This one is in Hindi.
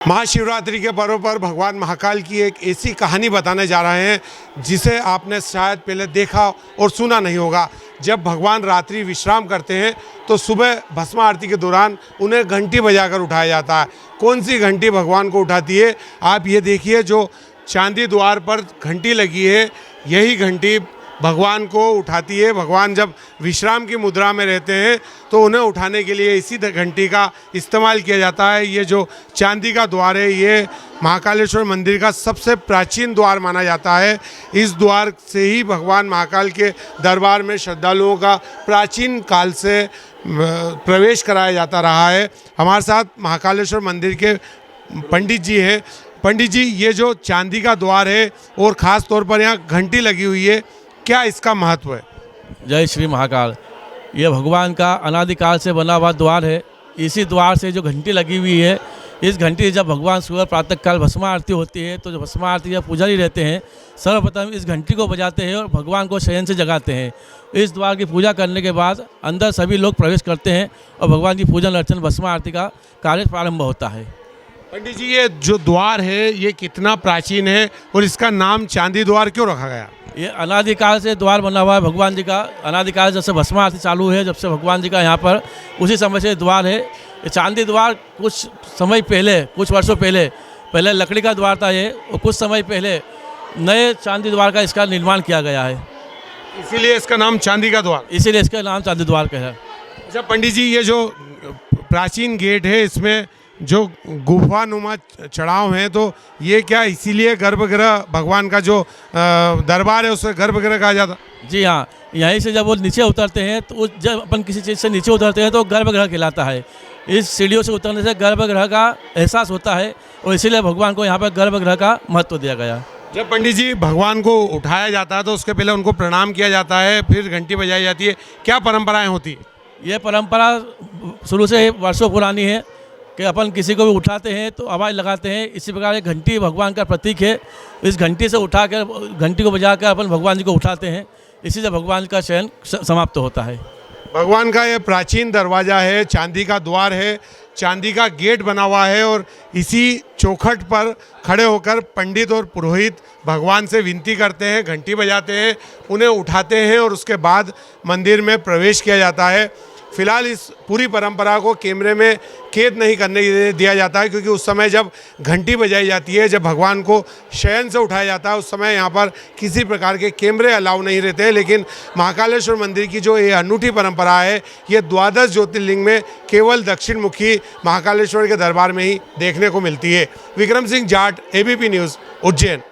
महाशिवरात्रि के पर्व पर भगवान महाकाल की एक ऐसी कहानी बताने जा रहे हैं जिसे आपने शायद पहले देखा और सुना नहीं होगा। जब भगवान रात्रि विश्राम करते हैं तो सुबह भस्म आरती के दौरान उन्हें घंटी बजाकर उठाया जाता है। कौन सी घंटी भगवान को उठाती है, आप ये देखिए। जो चांदी द्वार पर घंटी लगी है, यही घंटी भगवान को उठाती है। भगवान जब विश्राम की मुद्रा में रहते हैं तो उन्हें उठाने के लिए इसी घंटी का इस्तेमाल किया जाता है। ये जो चांदी का द्वार है, ये महाकालेश्वर मंदिर का सबसे प्राचीन द्वार माना जाता है। इस द्वार से ही भगवान महाकाल के दरबार में श्रद्धालुओं का प्राचीन काल से प्रवेश कराया जाता रहा है। हमारे साथ महाकालेश्वर मंदिर के पंडित जी हैं। पंडित जी, ये जो चांदी का द्वार है और ख़ास तौर पर यहाँ घंटी लगी हुई है, क्या इसका महत्व है? जय श्री महाकाल। ये भगवान का अनादिकाल से बना हुआ द्वार है। इसी द्वार से जो घंटी लगी हुई है, इस घंटी से जब भगवान सुबह प्रातःकाल भस्म आरती होती है तो जो भस्म आरती जब पुजारी रहते हैं, सर्वप्रथम इस घंटी को बजाते हैं और भगवान को शयन से जगाते हैं। इस द्वार की पूजा करने के बाद अंदर सभी लोग प्रवेश करते हैं और भगवान की पूजन अर्चन भस्म आरती का कार्य प्रारंभ होता है। पंडित जी, ये जो द्वार है ये कितना प्राचीन है और इसका नाम चांदी द्वार क्यों रखा गया? ये अनादिकाल से द्वार बना हुआ है भगवान जी का। अनादिकाल जब से भस्म आरती चालू है, जब से भगवान जी का यहाँ पर उसी समय से द्वार है। ये चांदी द्वार कुछ समय पहले, कुछ वर्षों पहले लकड़ी का द्वार था ये, और कुछ समय पहले नए चांदी द्वार का इसका निर्माण किया गया है। इसीलिए इसका नाम चांदी का द्वार। इसीलिए इसका नाम चांदी द्वार का है। अच्छा पंडित जी, ये जो प्राचीन गेट है, इसमें जो गुफानुमा चढ़ाव हैं, तो ये क्या इसीलिए गर्भगृह, भगवान का जो दरबार है उसे गर्भगृह कहा जाता? जी हाँ, यहीं से जब वो नीचे उतरते हैं तो जब अपन किसी चीज़ से नीचे उतरते हैं तो गर्भगृह कहलाता है। इस सीढ़ियों से उतरने से गर्भगृह का एहसास होता है और इसीलिए भगवान को यहाँ पर गर्भगृह का महत्व दिया गया। जब पंडित जी भगवान को उठाया जाता है तो उसके पहले उनको प्रणाम किया जाता है, फिर घंटी बजाई जाती है। क्या परंपराएँ होती है? ये परंपरा शुरू से वर्षों पुरानी है कि अपन किसी को भी उठाते हैं तो आवाज़ लगाते हैं। इसी प्रकार एक घंटी भगवान का प्रतीक है। इस घंटी से उठा कर, घंटी को बजा कर अपन भगवान जी को उठाते हैं। इसी से भगवान का शयन समाप्त होता है। भगवान का ये प्राचीन दरवाज़ा है, चांदी का द्वार है, चांदी का गेट बना हुआ है और इसी चौखट पर खड़े होकर पंडित और पुरोहित भगवान से विनती करते हैं, घंटी बजाते हैं, उन्हें उठाते हैं और उसके बाद मंदिर में प्रवेश किया जाता है। फिलहाल इस पूरी परंपरा को कैमरे में कैद नहीं करने दिया जाता है, क्योंकि उस समय जब घंटी बजाई जाती है, जब भगवान को शयन से उठाया जाता है, उस समय यहाँ पर किसी प्रकार के कैमरे अलाउ नहीं रहते हैं। लेकिन महाकालेश्वर मंदिर की जो ये अनूठी परंपरा है, ये द्वादश ज्योतिर्लिंग में केवल दक्षिण मुखी महाकालेश्वर के दरबार में ही देखने को मिलती है। Vikram Singh Jat, ABP news, Ujjain.